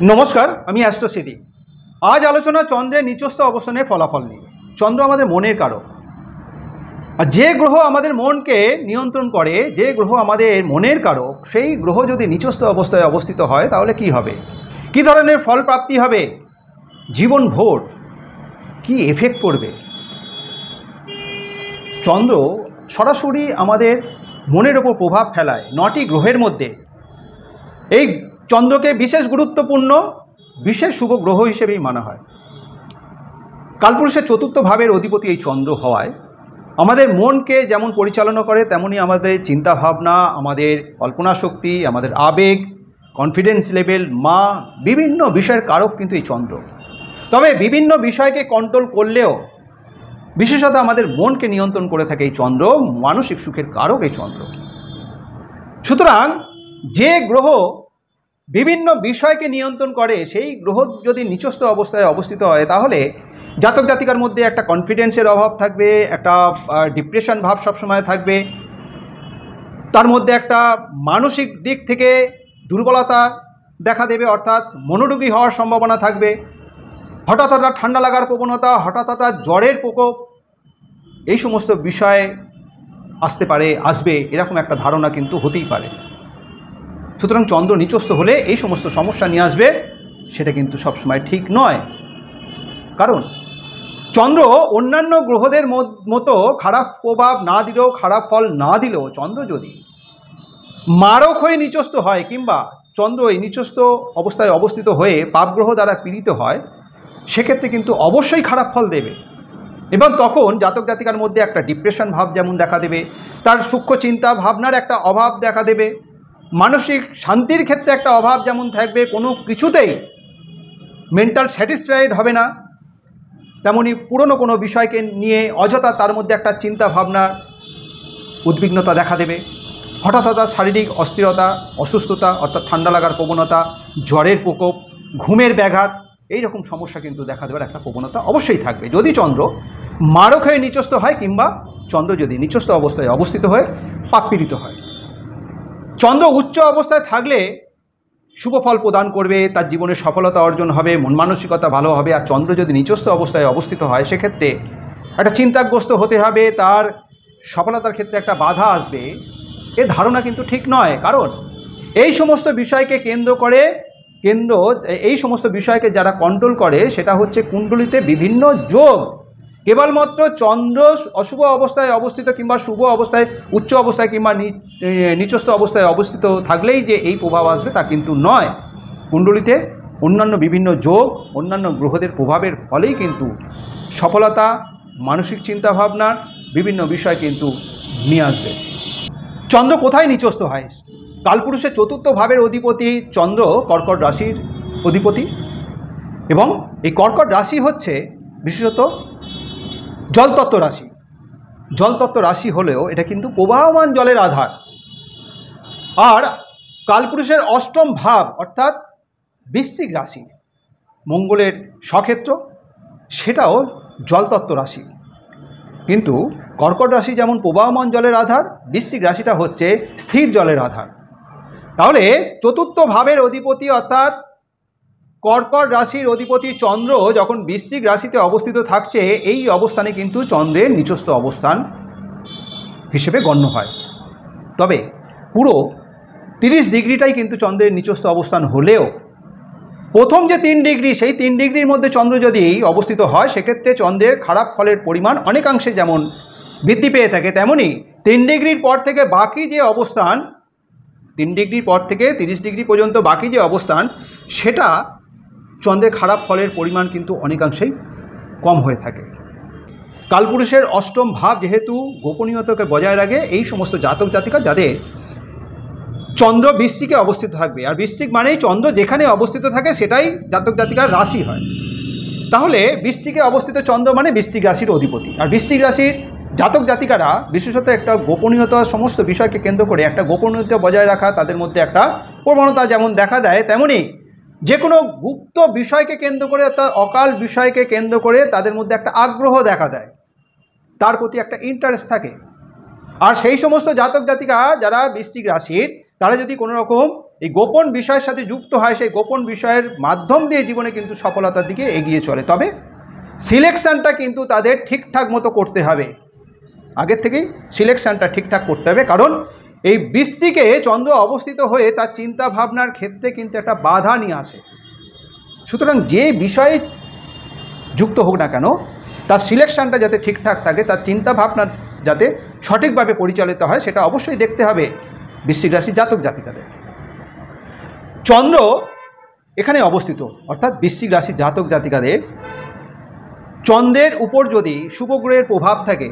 নমস্কার, আমি অ্যাস্ট্রো সিদ্দিক। আজ আলোচনা চন্দ্রের নিচস্থ অবস্থানের ফলাফল নিয়ে। চন্দ্র আমাদের মনের কারক, আর যে গ্রহ আমাদের মনকে নিয়ন্ত্রণ করে, যে গ্রহ আমাদের মনের কারক, সেই গ্রহ যদি নিচস্থ অবস্থায় অবস্থিত হয় তাহলে কি হবে, কি ধরনের ফল প্রাপ্তি হবে, জীবনভর কি এফেক্ট পড়বে। চন্দ্র সরাসরি আমাদের মনের ওপর প্রভাব ফেলায় 9টি গ্রহের মধ্যে। এই চন্দ্রকে বিশেষ গুরুত্বপূর্ণ, বিশেষ শুভ গ্রহ হিসেবেই মানা হয়। কালপুরুষের চতুর্থ ভাবের অধিপতি এই চন্দ্র হওয়ায় আমাদের মনকে যেমন পরিচালনা করে, তেমনি আমাদের চিন্তাভাবনা, আমাদের কল্পনা শক্তি, আমাদের আবেগ, কনফিডেন্স লেভেল, বিভিন্ন বিষয়ের কারক কিন্তু এই চন্দ্র। তবে বিভিন্ন বিষয়কে কন্ট্রোল করলেও বিশেষত আমাদের মনকে নিয়ন্ত্রণ করে থাকে এই চন্দ্র। মানসিক সুখের কারক এই চন্দ্র। সুতরাং যে গ্রহ বিভিন্ন বিষয়কে নিয়ন্ত্রণ করে, সেই গ্রহ যদি নিচস্থ অবস্থায় অবস্থিত হয় তাহলে জাতক জাতিকার মধ্যে একটা কনফিডেন্সের অভাব থাকবে, একটা ডিপ্রেশন ভাব সবসময় থাকবে, তার মধ্যে একটা মানসিক দিক থেকে দুর্বলতা দেখা দেবে, অর্থাৎ মনোরোগী হওয়ার সম্ভাবনা থাকবে, হঠাৎ হঠাৎ ঠান্ডা লাগার প্রবণতা, হঠাৎ হঠাৎ জ্বরের প্রকোপ, এই সমস্ত বিষয়ে আসবে এরকম একটা ধারণা কিন্তু হতেই পারে। সুতরাং চন্দ্র নিচস্থ হলে এই সমস্ত সমস্যা নিয়ে আসবে, সেটা কিন্তু সবসময় ঠিক নয়। কারণ চন্দ্র অন্যান্য গ্রহদের মতো খারাপ প্রভাব না দিলেও, খারাপ ফল না দিলেও, চন্দ্র যদি মারক হয়ে নিচস্থ হয় কিংবা চন্দ্র এই নিচস্থ অবস্থায় অবস্থিত হয়ে পাপগ্রহ দ্বারা পীড়িত হয়, সেক্ষেত্রে কিন্তু অবশ্যই খারাপ ফল দেবে। এবং তখন জাতক জাতিকার মধ্যে একটা ডিপ্রেশন ভাব যেমন দেখা দেবে, তার সূক্ষ্ম চিন্তা ভাবনার একটা অভাব দেখা দেবে, মানসিক শান্তির ক্ষেত্রে একটা অভাব যেমন থাকবে, কোনো কিছুতেই মেন্টাল স্যাটিসফাইড হবে না, তেমনি পুরনো কোনো বিষয়কে নিয়ে অযথা তার মধ্যে একটা চিন্তা ভাবনার উদ্বিগ্নতা দেখা দেবে, হঠাৎ হঠাৎ শারীরিক অস্থিরতা, অসুস্থতা, অর্থাৎ ঠান্ডা লাগার প্রবণতা, জ্বরের প্রকোপ, ঘুমের ব্যাঘাত, এই রকম সমস্যা কিন্তু দেখা দেওয়ার একটা প্রবণতা অবশ্যই থাকবে যদি চন্দ্র মারক হয়ে নিচস্থ হয় কিংবা চন্দ্র যদি নিচস্থ অবস্থায় অবস্থিত হয়ে পাপপীড়িত হয়। চন্দ্র উচ্চ অবস্থায় থাকলে শুভ ফল প্রদান করবে, তার জীবনে সফলতা অর্জন হবে, মন মানসিকতা ভালো হবে। আর চন্দ্র যদি নিচস্থ অবস্থায় অবস্থিত হয়, সেক্ষেত্রে একটা চিন্তাগ্রস্ত হতে হবে, তার সফলতার ক্ষেত্রে একটা বাধা আসবে। এ ধারণা কিন্তু ঠিক নয়। কারণ এই সমস্ত বিষয়কে এই সমস্ত বিষয়কে যারা কন্ট্রোল করে, সেটা হচ্ছে কুণ্ডলিতে বিভিন্ন যোগ। কেবলমাত্র চন্দ্র অশুভ অবস্থায় অবস্থিত কিংবা শুভ অবস্থায়, উচ্চ অবস্থায় কিংবা নিচস্থ অবস্থায় অবস্থিত থাকলেই যে এই প্রভাব আসবে তা কিন্তু নয়। কুণ্ডলিতে অন্যান্য বিভিন্ন যোগ, অন্যান্য গ্রহদের প্রভাবের ফলেই কিন্তু সফলতা, মানসিক চিন্তাভাবনার বিভিন্ন বিষয় কিন্তু নিয়ে আসবে। চন্দ্র কোথায় নিচস্থ হয়? কালপুরুষের চতুর্থ ভাবের অধিপতি চন্দ্র কর্কট রাশির অধিপতি, এবং এই কর্কট রাশি হচ্ছে বিশেষত জলতত্ত্ব রাশি। জলতত্ত্ব রাশি হলেও এটা কিন্তু প্রবাহমান জলের আধার। আর কালপুরুষের অষ্টম ভাব অর্থাৎ বৃশ্চিক রাশি, মঙ্গলের স্বক্ষেত্র, সেটাও জলতত্ত্ব রাশি। কিন্তু কর্কট রাশি যেমন প্রবাহমান জলের আধার, বৃশ্চিক রাশিটা হচ্ছে স্থির জলের আধার। তাহলে চতুর্থ ভাবের অধিপতি অর্থাৎ কর্কট রাশির অধিপতি চন্দ্র যখন বৃশ্চিক রাশিতে অবস্থিত থাকছে, এই অবস্থানে কিন্তু চন্দ্রের নিচস্থ অবস্থান হিসেবে গণ্য হয়। তবে পুরো 30 ডিগ্রিটাই কিন্তু চন্দ্রের নিচস্থ অবস্থান হলেও প্রথম যে 3 ডিগ্রি, সেই 3 ডিগ্রির মধ্যে চন্দ্র যদি অবস্থিত হয়, সেক্ষেত্রে চন্দ্রের খারাপ ফলের পরিমাণ অনেকাংশে যেমন বৃদ্ধি পেয়ে থাকে, তেমনি 3 ডিগ্রির পর থেকে বাকি যে অবস্থান, 3 ডিগ্রির পর থেকে 30 ডিগ্রি পর্যন্ত বাকি যে অবস্থান, সেটা চন্দ্রের খারাপ ফলের পরিমাণ কিন্তু অনেকাংশেই কম হয়ে থাকে। কালপুরুষের অষ্টম ভাব যেহেতু গোপনীয়তাকে বজায় রাখে, এই সমস্ত জাতক জাতিকা যাদের চন্দ্র বৃশ্চিকে অবস্থিত থাকবে, আর বৃশ্চিক মানেই চন্দ্র যেখানে অবস্থিত থাকে সেটাই জাতক জাতিকার রাশি হয়, তাহলে বৃশ্চিকে অবস্থিত চন্দ্র মানে বৃশ্চিক রাশির অধিপতি। আর বৃশ্চিক রাশির জাতক জাতিকারা বিশেষত একটা গোপনীয়তা, সমস্ত বিষয়কে কেন্দ্র করে একটা গোপনীয়তা বজায় রাখা তাদের মধ্যে একটা প্রবণতা যেমন দেখা দেয়, তেমনি যে কোনো গুপ্ত বিষয়কে কেন্দ্র করে, অর্থাৎ অকাল বিষয়কে কেন্দ্র করে তাদের মধ্যে একটা আগ্রহ দেখা দেয়, তার প্রতি একটা ইন্টারেস্ট থাকে। আর সেই সমস্ত জাতক জাতিকা যারা বৃশ্চিক রাশির, তারা যদি কোনো রকম এই গোপন বিষয়ের সাথে যুক্ত হয়, সেই গোপন বিষয়ের মাধ্যম দিয়ে জীবনে কিন্তু সফলতার দিকে এগিয়ে চলে। তবে সিলেকশানটা কিন্তু তাদের ঠিকঠাক মতো করতে হবে, আগের থেকেই সিলেকশানটা ঠিকঠাক করতে হবে। কারণ এই বৃশ্চিকে চন্দ্র অবস্থিত হয়ে তার চিন্তা ভাবনার ক্ষেত্রে কিন্তু একটা বাধা নিয়ে আসে। সুতরাং যে বিষয়ে যুক্ত হোক না কেন, তার সিলেকশানটা যাতে ঠিকঠাক থাকে, তার চিন্তা ভাবনা যাতে সঠিকভাবে পরিচালিত হয়, সেটা অবশ্যই দেখতে হবে বৃশ্চিক রাশির জাতক জাতিকাদের। চন্দ্র এখানে অবস্থিত, অর্থাৎ বৃশ্চিক রাশির জাতক জাতিকাদের চন্দ্রের উপর যদি শুভ গ্রহের প্রভাব থাকে,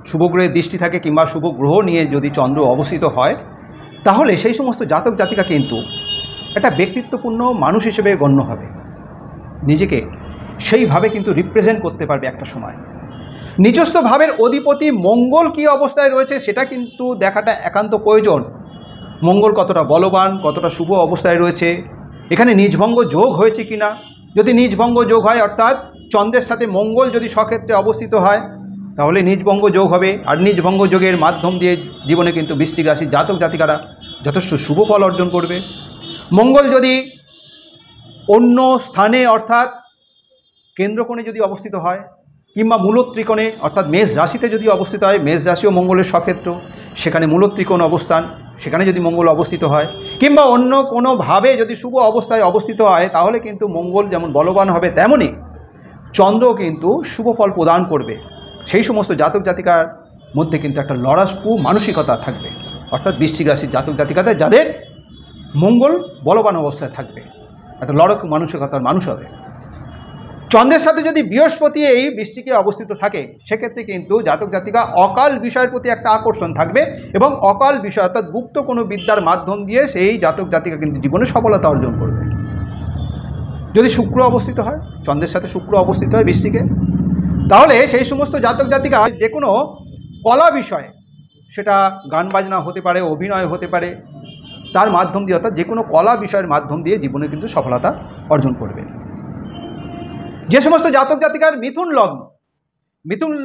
শুভ গ্রহের দৃষ্টি থাকে, কিংবা শুভ গ্রহ নিয়ে যদি চন্দ্র অবস্থিত হয়, তাহলে সেই সমস্ত জাতক জাতিকা কিন্তু একটা ব্যক্তিত্বপূর্ণ মানুষ হিসেবে গণ্য হবে, নিজেকে সেইভাবে কিন্তু রিপ্রেজেন্ট করতে পারবে একটা সময়। নিজস্ব ভাবের অধিপতি মঙ্গল কী অবস্থায় রয়েছে সেটা কিন্তু দেখাটা একান্ত প্রয়োজন। মঙ্গল কতটা বলবান, কতটা শুভ অবস্থায় রয়েছে, এখানে নিজভঙ্গ যোগ হয়েছে কি না। যদি নিজভঙ্গ যোগ হয়, অর্থাৎ চন্দ্রের সাথে মঙ্গল যদি স্বক্ষেত্রে অবস্থিত হয়, তাহলে নিজভঙ্গ যোগ হবে। আর নিজভঙ্গ যোগের মাধ্যম দিয়ে জীবনে কিন্তু বৃশ্চিক রাশির জাতক জাতিকারা যথেষ্ট শুভ ফল অর্জন করবে। মঙ্গল যদি অন্য স্থানে, অর্থাৎ কেন্দ্রকোণে যদি অবস্থিত হয়, কিংবা মূলত্রিকোণে, অর্থাৎ মেষ রাশিতে যদি অবস্থিত হয়, মেষ রাশিও মঙ্গলের স্বক্ষেত্র, সেখানে মূলত্রিকোণ অবস্থান, সেখানে যদি মঙ্গল অবস্থিত হয়, কিংবা অন্য কোনোভাবে যদি শুভ অবস্থায় অবস্থিত হয়, তাহলে কিন্তু মঙ্গল যেমন বলবান হবে, তেমনই চন্দ্র কিন্তু শুভ ফল প্রদান করবে। সেই সমস্ত জাতক জাতিকার মধ্যে কিন্তু একটা লড়াকু মানসিকতা থাকবে, অর্থাৎ বৃশ্চিক রাশির জাতক জাতিকাদের যাদের মঙ্গল বলবান অবস্থায় থাকবে, একটা লড়াকু মানসিকতার মানুষ হবে। চন্দ্রের সাথে যদি বৃহস্পতি এই বৃশ্চিকে অবস্থিত থাকে, সেক্ষেত্রে কিন্তু জাতক জাতিকা অকাল বিষয়ের প্রতি একটা আকর্ষণ থাকবে, এবং অকাল বিষয় অর্থাৎ গুপ্ত কোনো বিদ্যার মাধ্যম দিয়ে সেই জাতক জাতিকা কিন্তু জীবনে সফলতা অর্জন করবে। যদি শুক্র অবস্থিত হয়, চন্দ্রের সাথে শুক্র অবস্থিত হয় বৃশ্চিকে, তাহলে সেই সমস্ত জাতক জাতিকা যে কোনো কলা বিষয়ে, সেটা গান বাজনা হতে পারে, অভিনয় হতে পারে, তার মাধ্যম দিয়ে, অর্থাৎ যে কোনো কলা বিষয়ের মাধ্যম দিয়ে জীবনে কিন্তু সফলতা অর্জন করবে। যে সমস্ত জাতক জাতিকার মিথুন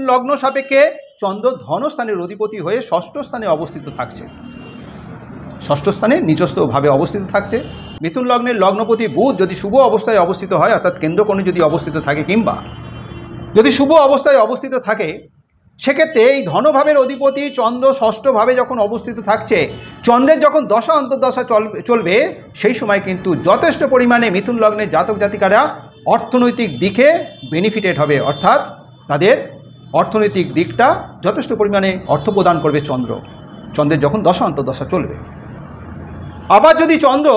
লগ্ন সাপেক্ষে চন্দ্র ধনস্থানের অধিপতি হয়ে ষষ্ঠ স্থানে অবস্থিত থাকছে, ষষ্ঠ স্থানে নিজস্থভাবে অবস্থিত থাকছে। মিথুন লগ্নের লগ্নপতি বুধ যদি শুভ অবস্থায় অবস্থিত হয়, অর্থাৎ কেন্দ্রকোণে যদি অবস্থিত থাকে, কিংবা যদি শুভ অবস্থায় অবস্থিত থাকে, সেক্ষেত্রে এই ধনভাবের অধিপতি চন্দ্র ষষ্ঠভাবে যখন অবস্থিত থাকছে, চন্দ্রের যখন দশা অন্তর্দশা চলবে, সেই সময় কিন্তু যথেষ্ট পরিমাণে মিথুন লগ্নের জাতক জাতিকারা অর্থনৈতিক দিকে বেনিফিটেড হবে, অর্থাৎ তাদের অর্থনৈতিক দিকটা যথেষ্ট পরিমাণে অর্থ প্রদান করবে চন্দ্রের যখন দশা অন্তর্দশা চলবে। আবার যদি চন্দ্র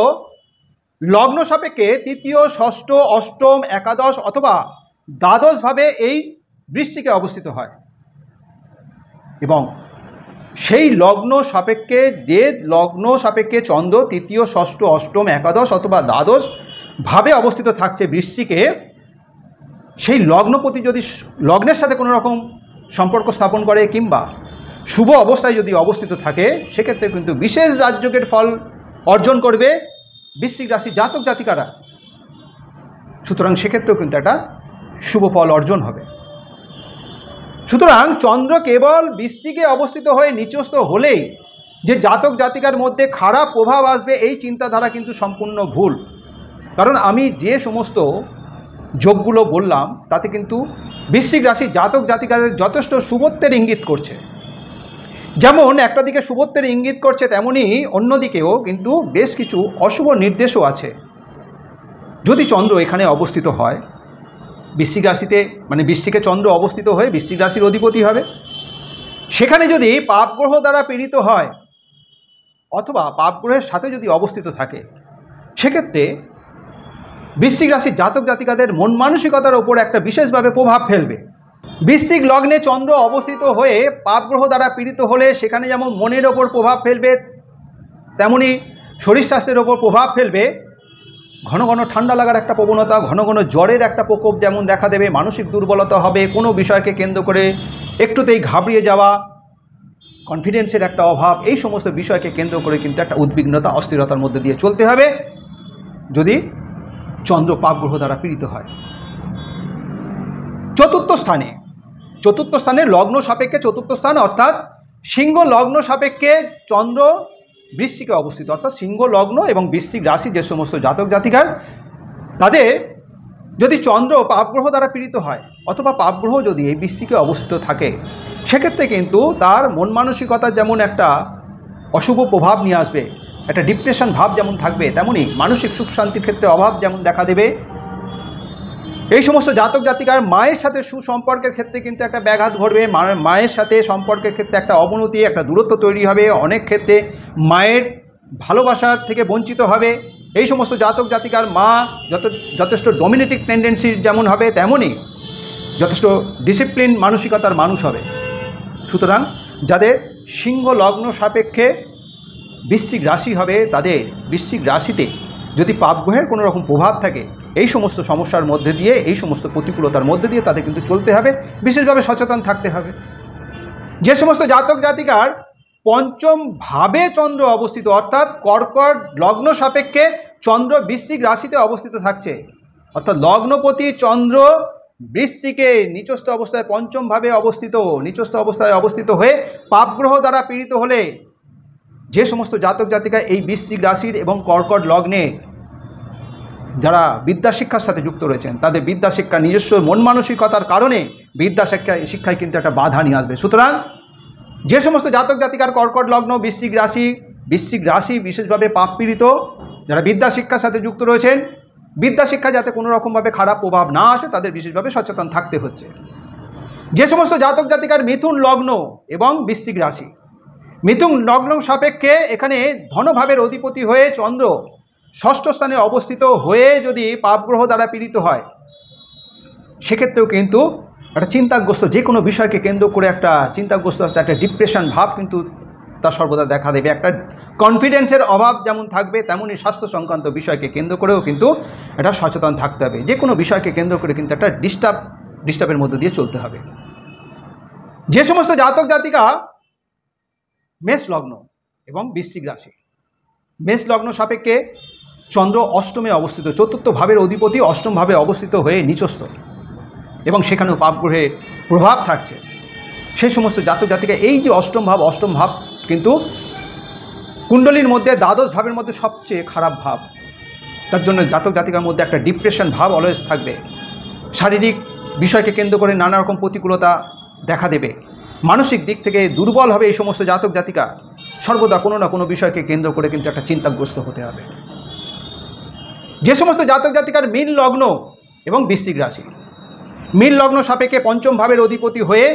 লগ্ন সাপেক্ষে তৃতীয়, ষষ্ঠ, অষ্টম, একাদশ অথবা দ্বাদশভাবে এই বৃশ্চিকে অবস্থিত হয়, এবং সেই লগ্ন সাপেক্ষে চন্দ্র তৃতীয়, ষষ্ঠ, অষ্টম, একাদশ অথবা দ্বাদশ ভাবে অবস্থিত থাকছে বৃশ্চিকে, সেই লগ্নপতি যদি লগ্নের সাথে কোনো রকম সম্পর্ক স্থাপন করে, কিংবা শুভ অবস্থায় যদি অবস্থিত থাকে, সেক্ষেত্রে কিন্তু বিশেষ রাজযোগের ফল অর্জন করবে বৃশ্চিক রাশির জাতক জাতিকারা। সুতরাং সেক্ষেত্রেও কিন্তু একটা শুভ ফল অর্জন হবে। সুতরাং চন্দ্র কেবল বৃশ্চিকে অবস্থিত হয়ে নিচস্থ হলেই যে জাতক জাতিকার মধ্যে খারাপ প্রভাব আসবে, এই চিন্তাধারা কিন্তু সম্পূর্ণ ভুল। কারণ আমি যে সমস্ত যোগগুলো বললাম, তাতে কিন্তু বৃশ্চিক রাশির জাতক জাতিকাদের যথেষ্ট শুভত্বের ইঙ্গিত করছে। যেমন একটা দিকে শুভত্বের ইঙ্গিত করছে, তেমনই অন্যদিকেও কিন্তু বেশ কিছু অশুভ নির্দেশও আছে। যদি চন্দ্র এখানে অবস্থিত হয় বৃশ্চিক রাশিতে, মানে বৃশ্চিকে চন্দ্র অবস্থিত হয়ে বৃশ্চিক রাশির অধিপতি হবে, সেখানে যদি পাপগ্রহ দ্বারা পীড়িত হয়, অথবা পাপগ্রহের সাথে যদি অবস্থিত থাকে, সেক্ষেত্রে বৃশ্চিক রাশির জাতক জাতিকাদের মন মানসিকতার ওপর একটা বিশেষভাবে প্রভাব ফেলবে। বৃশ্চিক লগ্নে চন্দ্র অবস্থিত হয়ে পাপগ্রহ দ্বারা পীড়িত হলে সেখানে যেমন মনের ওপর প্রভাব ফেলবে, তেমনি শরীর স্বাস্থ্যের ওপর প্রভাব ফেলবে। ঘন ঘন ঠান্ডা লাগার একটা প্রবণতা, ঘন ঘন জ্বরের একটা প্রকোপ যেমন দেখা দেবে, মানসিক দুর্বলতা হবে, কোনো বিষয়কে কেন্দ্র করে একটুতেই ঘাবড়িয়ে যাওয়া, কনফিডেন্সের একটা অভাব, এই সমস্ত বিষয়কে কেন্দ্র করে কিন্তু একটা উদ্বিগ্নতা, অস্থিরতার মধ্যে দিয়ে চলতে হবে যদি চন্দ্র পাপগ্রহ দ্বারা পীড়িত হয়। চতুর্থ স্থানে লগ্ন সাপেক্ষে চতুর্থ স্থান, অর্থাৎ সিংহ লগ্ন সাপেক্ষে চন্দ্র বৃশ্চিকে অবস্থিত, অর্থাৎ সিংহ লগ্ন এবং বৃশ্চিক রাশি যে সমস্ত জাতক জাতিকার, তাদের যদি চন্দ্র পাপগ্রহ দ্বারা পীড়িত হয় অথবা পাপগ্রহ যদি এই বৃশ্চিকে অবস্থিত থাকে, সেক্ষেত্রে কিন্তু তার মন মানসিকতার যেমন একটা অশুভ প্রভাব নিয়ে আসবে, একটা ডিপ্রেশন ভাব যেমন থাকবে, তেমনই মানসিক সুখ শান্তির ক্ষেত্রে অভাব যেমন দেখা দেবে। এই সমস্ত জাতক জাতিকার মায়ের সাথে সুসম্পর্কের ক্ষেত্রে কিন্তু একটা ব্যাঘাত ঘটবে, মায়ের সাথে সম্পর্কের ক্ষেত্রে একটা অবনতি, একটা দূরত্ব তৈরি হবে, অনেক ক্ষেত্রে মায়ের ভালোবাসার থেকে বঞ্চিত হবে। এই সমস্ত জাতক জাতিকার মা যথেষ্ট ডমিনেটিং টেন্ডেন্সির যেমন হবে, তেমনই যথেষ্ট ডিসিপ্লিন মানসিকতার মানুষ হবে। সুতরাং যাদের সিংহ লগ্ন সাপেক্ষে বৃশ্চিক রাশি হবে, তাদের বৃশ্চিক রাশিতে যদি পাপগ্রহের কোনো রকম প্রভাব থাকে, এই সমস্ত সমস্যার মধ্যে দিয়ে, এই সমস্ত প্রতিকূলতার মধ্যে দিয়ে তাদের কিন্তু চলতে হবে, বিশেষভাবে সচেতন থাকতে হবে। যে সমস্ত জাতক জাতিকার পঞ্চম ভাবে চন্দ্র অবস্থিত, অর্থাৎ কর্কট লগ্ন সাপেক্ষে চন্দ্র বৃশ্চিক রাশিতে অবস্থিত থাকছে, অর্থাৎ লগ্নপতি চন্দ্র বৃশ্চিকে নিচস্থ অবস্থায় পঞ্চম ভাবে অবস্থিত, নিচস্থ অবস্থায় অবস্থিত হয়ে পাপগ্রহ দ্বারা পীড়িত হলে যে সমস্ত জাতক জাতিকা এই বৃশ্চিক রাশির এবং কর্কট লগ্নে যারা বিদ্যাশিক্ষার সাথে যুক্ত রয়েছেন, তাদের বিদ্যাশিক্ষা নিজস্ব মন মানসিকতার কারণে শিক্ষায় কিন্তু একটা বাধা নিয়ে আসবে। সুতরাং যে সমস্ত জাতক জাতিকার কর্কট লগ্ন বৃশ্চিক রাশি বিশেষভাবে পাপ পীড়িত, যারা বিদ্যাশিক্ষার সাথে যুক্ত রয়েছেন, বিদ্যাশিক্ষা যাতে কোনো রকমভাবে খারাপ প্রভাব না আসে, তাদের বিশেষভাবে সচেতন থাকতে হচ্ছে। যে সমস্ত জাতক জাতিকার মিথুন লগ্ন এবং বৃশ্চিক রাশি, মিথুন লগ্ন সাপেক্ষে এখানে ধনভাবের অধিপতি হয়ে চন্দ্র ষষ্ঠ স্থানে অবস্থিত হয়ে যদি পাপগ্রহ দ্বারা পীড়িত হয়, সেক্ষেত্রেও কিন্তু একটা চিন্তাগ্রস্ত, যে কোনো বিষয়কে কেন্দ্র করে একটা চিন্তাগ্রস্ত, একটা ডিপ্রেশন ভাব কিন্তু তা সর্বদা দেখা দেবে। একটা কনফিডেন্সের অভাব যেমন থাকবে, তেমনই স্বাস্থ্য সংক্রান্ত বিষয়কে কেন্দ্র করেও কিন্তু একটা সচেতন থাকতে হবে। যে কোনো বিষয়কে কেন্দ্র করে কিন্তু একটা ডিস্টার্বের মধ্যে দিয়ে চলতে হবে। যে সমস্ত জাতক জাতিকা মেষ লগ্ন এবং বৃশ্চিক রাশি, মেষ লগ্ন সাপেক্ষে চন্দ্র অষ্টমে অবস্থিত, চতুর্থ ভাবের অধিপতি অষ্টম ভাবে অবস্থিত হয়ে নিচস্থ, এবং সেখানেও পাপগ্রহের প্রভাব থাকছে, সেই সমস্ত জাতক জাতিকা এই যে অষ্টম ভাব কিন্তু কুণ্ডলীর মধ্যে দ্বাদশ ভাবের মধ্যে সবচেয়ে খারাপ ভাব। তার জন্য জাতক জাতিকার মধ্যে একটা ডিপ্রেশন ভাব অলওয়েজ থাকবে, শারীরিক বিষয়কে কেন্দ্র করে নানা রকম প্রতিকূলতা দেখা দেবে, মানসিক দিক থেকে দুর্বল হবে। এই সমস্ত জাতক জাতিকা সর্বদা কোনো না কোনো বিষয়কে কেন্দ্র করে কিন্তু একটা চিন্তাগ্রস্ত হতে হবে। যে সমস্ত জাতক জাতিকার মীন লগ্ন এবং বৃশ্চিক রাশি, মীন লগ্ন সাপেক্ষে পঞ্চম ভাবের অধিপতি হয়ে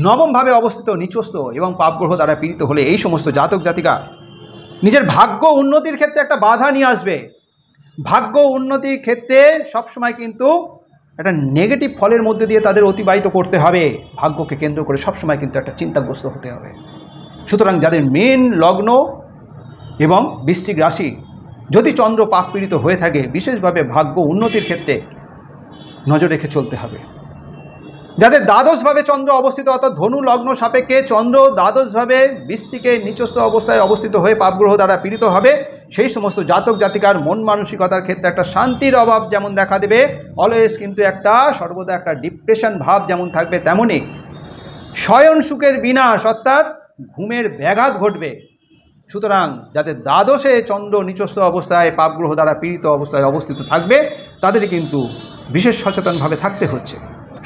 নবম ভাবে অবস্থিত নিচস্থ এবং পাপগ্রহ দ্বারা পীড়িত হলে এই সমস্ত জাতক জাতিকা নিজের ভাগ্য উন্নতির ক্ষেত্রে একটা বাধা নিয়ে আসবে। ভাগ্য উন্নতির ক্ষেত্রে সবসময় কিন্তু একটা নেগেটিভ ফলের মধ্যে দিয়ে তাদের অতিবাহিত করতে হবে, ভাগ্যকে কেন্দ্র করে সবসময় কিন্তু একটা চিন্তাগ্রস্ত হতে হবে। সুতরাং যাদের মীন লগ্ন এবং বৃশ্চিক রাশি যদি চন্দ্র পাপ পীড়িত হয়ে থাকে, বিশেষভাবে ভাগ্য উন্নতির ক্ষেত্রে নজর রেখে চলতে হবে। যাদের দ্বাদশভাবে চন্দ্র অবস্থিত, অর্থাৎ ধনু লগ্ন সাপেক্ষে চন্দ্র দ্বাদশভাবে বৃশ্চিকের নিচস্থ অবস্থায় অবস্থিত হয়ে পাপগ্রহ দ্বারা পীড়িত হবে, সেই সমস্ত জাতক জাতিকার মন মানসিকতার ক্ষেত্রে একটা শান্তির অভাব যেমন দেখা দেবে, অলওয়েজ কিন্তু একটা সর্বদা একটা ডিপ্রেশন ভাব যেমন থাকবে, তেমনই শয়ন সুখের বিনাশ, অর্থাৎ ঘুমের ব্যাঘাত ঘটবে। সুতরাং যাদের দ্বাদশে চন্দ্র নিচস্থ অবস্থায় পাপগ্রহ দ্বারা পীড়িত অবস্থায় অবস্থিত থাকবে, তাদেরই কিন্তু বিশেষ সচেতনভাবে থাকতে হচ্ছে।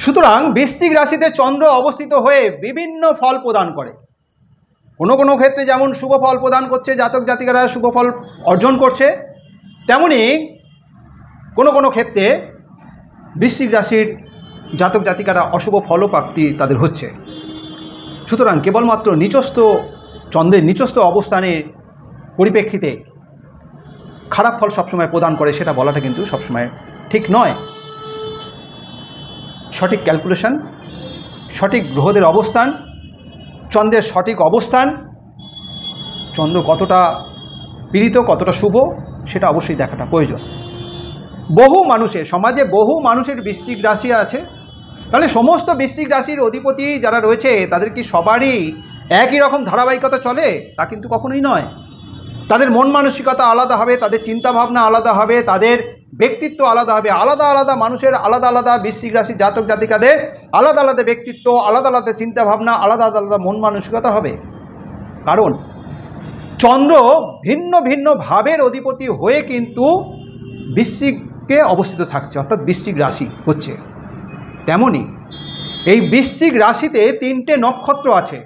সুতরাং বৃশ্চিক রাশিতে চন্দ্র অবস্থিত হয়ে বিভিন্ন ফল প্রদান করে, কোনো কোনো ক্ষেত্রে যেমন শুভ ফল প্রদান করছে, জাতক জাতিকারা শুভ ফল অর্জন করছে, তেমনি কোনো কোনো ক্ষেত্রে বৃশ্চিক রাশির জাতক জাতিকারা অশুভ ফলও প্রাপ্তি তাদের হচ্ছে। সুতরাং কেবলমাত্র নিচস্থ চন্দ্রের নিচস্থ অবস্থানের পরিপ্রেক্ষিতে খারাপ ফল সবসময় প্রদান করে সেটা বলাটা কিন্তু সবসময় ঠিক নয়। সঠিক ক্যালকুলেশন, সঠিক গ্রহদের অবস্থান, চন্দ্রের সঠিক অবস্থান, চন্দ্র কতটা পীড়িত কতটা শুভ সেটা অবশ্যই দেখাটা প্রয়োজন। বহু মানুষের সমাজে বহু মানুষের বৃশ্চিক রাশি আছে, তাহলে সমস্ত বৃশ্চিক রাশির অধিপতি যারা রয়েছে তাদের কি সবারই একই রকম ধারাবাহিকতা চলে? তা কিন্তু কখনোই নয়। তাদের মন মানসিকতা আলাদা হবে, তাদের চিন্তাভাবনা আলাদা হবে, তাদের ব্যক্তিত্ব আলাদা হবে। আলাদা আলাদা মানুষের আলাদা আলাদা বৃশ্চিক রাশির জাতক জাতিকাদের আলাদা আলাদা ব্যক্তিত্ব, আলাদা আলাদা চিন্তাভাবনা, আলাদা আলাদা মন মানসিকতা হবে। কারণ চন্দ্র ভিন্ন ভিন্ন ভাবের অধিপতি হয়ে কিন্তু বৃশ্চিকে অবস্থিত থাকছে, অর্থাৎ বৃশ্চিক রাশি হচ্ছে। তেমনি এই বৃশ্চিক রাশিতে 3টে নক্ষত্র আছে।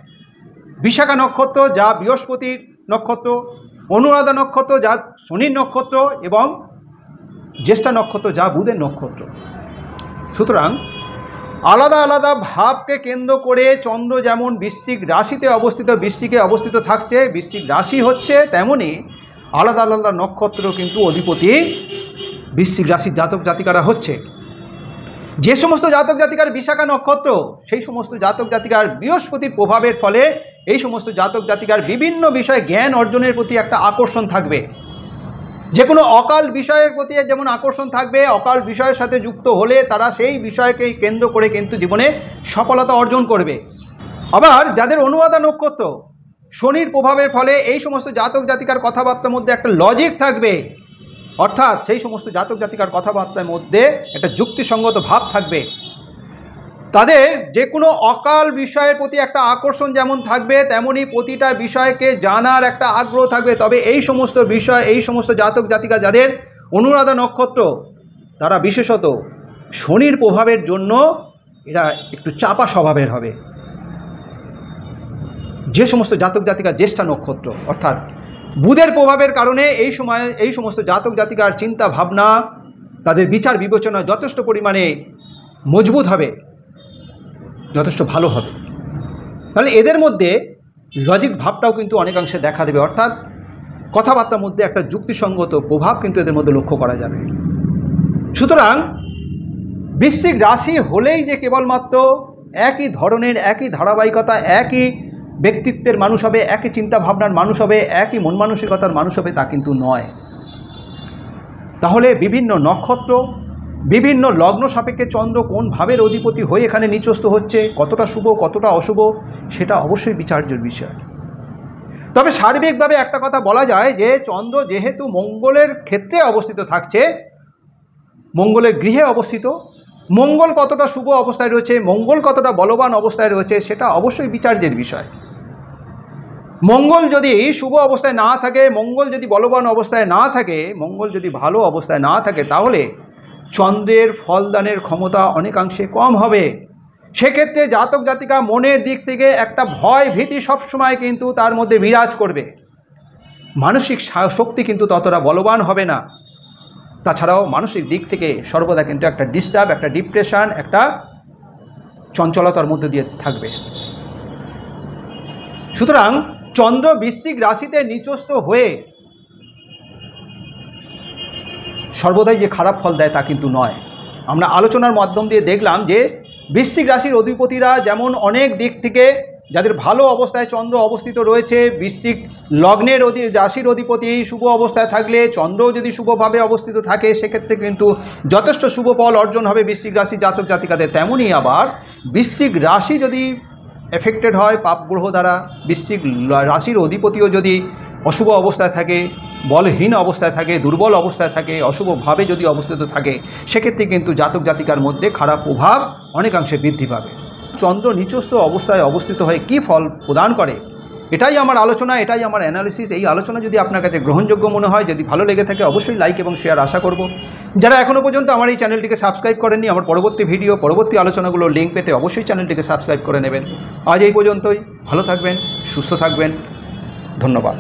বিশাখা নক্ষত্র যা বৃহস্পতির নক্ষত্র, অনুরাধা নক্ষত্র যা শনির নক্ষত্র এবং জ্যেষ্ঠা নক্ষত্র যা বুধের নক্ষত্র। সুতরাং আলাদা আলাদা ভাবকে কেন্দ্র করে চন্দ্র যেমন বৃশ্চিক রাশিতে অবস্থিত, বৃশ্চিকে অবস্থিত থাকছে, বৃশ্চিক রাশি হচ্ছে, তেমনি আলাদা আলাদা নক্ষত্র কিন্তু অধিপতি বৃশ্চিক রাশির জাতক জাতিকারা হচ্ছে। যে সমস্ত জাতক জাতিকার বিশাখা নক্ষত্র, সেই সমস্ত জাতক জাতিকার বৃহস্পতির প্রভাবের ফলে এই সমস্ত জাতক জাতিকার বিভিন্ন বিষয়ে জ্ঞান অর্জনের প্রতি একটা আকর্ষণ থাকবে। যে কোনো অকাল বিষয়ের প্রতি যেমন আকর্ষণ থাকবে, অকাল বিষয়ের সাথে যুক্ত হলে তারা সেই বিষয়কে কেন্দ্র করে কিন্তু জীবনে সফলতা অর্জন করবে। আবার যাদের অনুরাধা নক্ষত্র, শনির প্রভাবের ফলে এই সমস্ত জাতক জাতিকার কথাবার্তার মধ্যে একটা লজিক থাকবে, অর্থাৎ সেই সমস্ত জাতক জাতিকার কথাবার্তার মধ্যে একটা যুক্তিসঙ্গত ভাব থাকবে। তাদের যে কোনো অকাল বিষয়ের প্রতি একটা আকর্ষণ যেমন থাকবে, তেমনি প্রতিটা বিষয়কে জানার একটা আগ্রহ থাকবে। তবে এই সমস্ত বিষয়, এই সমস্ত জাতক জাতিকা যাদের অনুরাধা নক্ষত্র, তারা বিশেষত শনির প্রভাবের জন্য এরা একটু চাপা স্বভাবের হবে। যে সমস্ত জাতক জাতিকা জ্যেষ্ঠা নক্ষত্র, অর্থাৎ বুধের প্রভাবের কারণে এই সমস্ত জাতক জাতিকার চিন্তা ভাবনা, তাদের বিচার বিবেচনা যথেষ্ট পরিমাণে মজবুত হবে, যথেষ্ট ভালো হবে। তাহলে এদের মধ্যে লজিক ভাবটাও কিন্তু অনেকাংশে দেখা দেবে, অর্থাৎ কথাবার্তার মধ্যে একটা যুক্তিসঙ্গত প্রভাব কিন্তু এদের মধ্যে লক্ষ্য করা যাবে। সুতরাং বৃশ্চিক রাশি হলেই যে কেবলমাত্র একই ধরনের, একই ধারাবাহিকতা, একই ব্যক্তিত্বের মানুষ হবে, একই চিন্তা ভাবনার মানুষ হবে, একই মন মানসিকতার মানুষ হবে তা কিন্তু নয়। তাহলে বিভিন্ন নক্ষত্র, বিভিন্ন লগ্ন সাপেক্ষে চন্দ্র কোন ভাবের অধিপতি হয়ে এখানে নিচস্থ হচ্ছে, কতটা শুভ কতটা অশুভ, সেটা অবশ্যই বিচার্যের বিষয়। তবে সার্বিকভাবে একটা কথা বলা যায় যে চন্দ্র যেহেতু মঙ্গলের ক্ষেত্রে অবস্থিত থাকছে, মঙ্গলের গৃহে অবস্থিত, মঙ্গল কতটা শুভ অবস্থায় রয়েছে, মঙ্গল কতটা বলবান অবস্থায় রয়েছে, সেটা অবশ্যই বিচার্যের বিষয়। মঙ্গল যদি শুভ অবস্থায় না থাকে, মঙ্গল যদি বলবান অবস্থায় না থাকে, মঙ্গল যদি ভালো অবস্থায় না থাকে, তাহলে চন্দ্রের ফলদানের ক্ষমতা অনেকাংশে কম হবে। সেক্ষেত্রে জাতক জাতিকা মনের দিক থেকে একটা ভয় ভীতি সবসময় কিন্তু তার মধ্যে বিরাজ করবে। মানসিক শক্তি কিন্তু ততটা বলবান হবে না। তাছাড়াও মানসিক দিক থেকে সর্বদা কিন্তু একটা ডিস্টার্ব, একটা ডিপ্রেশন, একটা চঞ্চলতার মধ্যে দিয়ে থাকবে। সুতরাং চন্দ্র বৃশ্চিক রাশিতে নিচস্থ হয়ে সর্বদাই যে খারাপ ফল দেয় তা কিন্তু নয়। আমরা আলোচনার মাধ্যম দিয়ে দেখলাম যে বৃশ্চিক রাশির অধিপতিরা যেমন অনেক দিক থেকে, যাদের ভালো অবস্থায় চন্দ্র অবস্থিত রয়েছে, বৃশ্চিক লগ্নের রাশির অধিপতি শুভ অবস্থায় থাকলে, চন্দ্রও যদি শুভভাবে অবস্থিত থাকে, সেক্ষেত্রে কিন্তু যথেষ্ট শুভ ফল অর্জন হবে বৃশ্চিক রাশি জাতক জাতিকাদের। তেমনই আবার বৃশ্চিক রাশি যদি এফেক্টেড হয় পাপ গ্রহ দ্বারা, বৃশ্চিক রাশির অধিপতিও যদি অশুভ অবস্থায় থাকে, বলহীন অবস্থায় থাকে, দুর্বল অবস্থায় থাকে, অশুভভাবে যদি অবস্থিত থাকে, সেক্ষেত্রে কিন্তু জাতক জাতিকার মধ্যে খারাপ প্রভাব অনেকাংশে বৃদ্ধি পাবে। চন্দ্র নিচস্থ অবস্থায় অবস্থিত হয়ে কী ফল প্রদান করে, এটাই আমার আলোচনা, এটাই আমার অ্যানালিসিস। এই আলোচনা যদি আপনার কাছে গ্রহণযোগ্য মনে হয়, যদি ভালো লেগে থাকে, অবশ্যই লাইক এবং শেয়ার আশা করব। যারা এখনও পর্যন্ত আমার এই চ্যানেলটিকে সাবস্ক্রাইব করেননি, আমার পরবর্তী ভিডিও, পরবর্তী আলোচনাগুলোর লিঙ্ক পেতে অবশ্যই চ্যানেলটিকে সাবস্ক্রাইব করে নেবেন। আজ এই পর্যন্তই। ভালো থাকবেন, সুস্থ থাকবেন। ধন্যবাদ।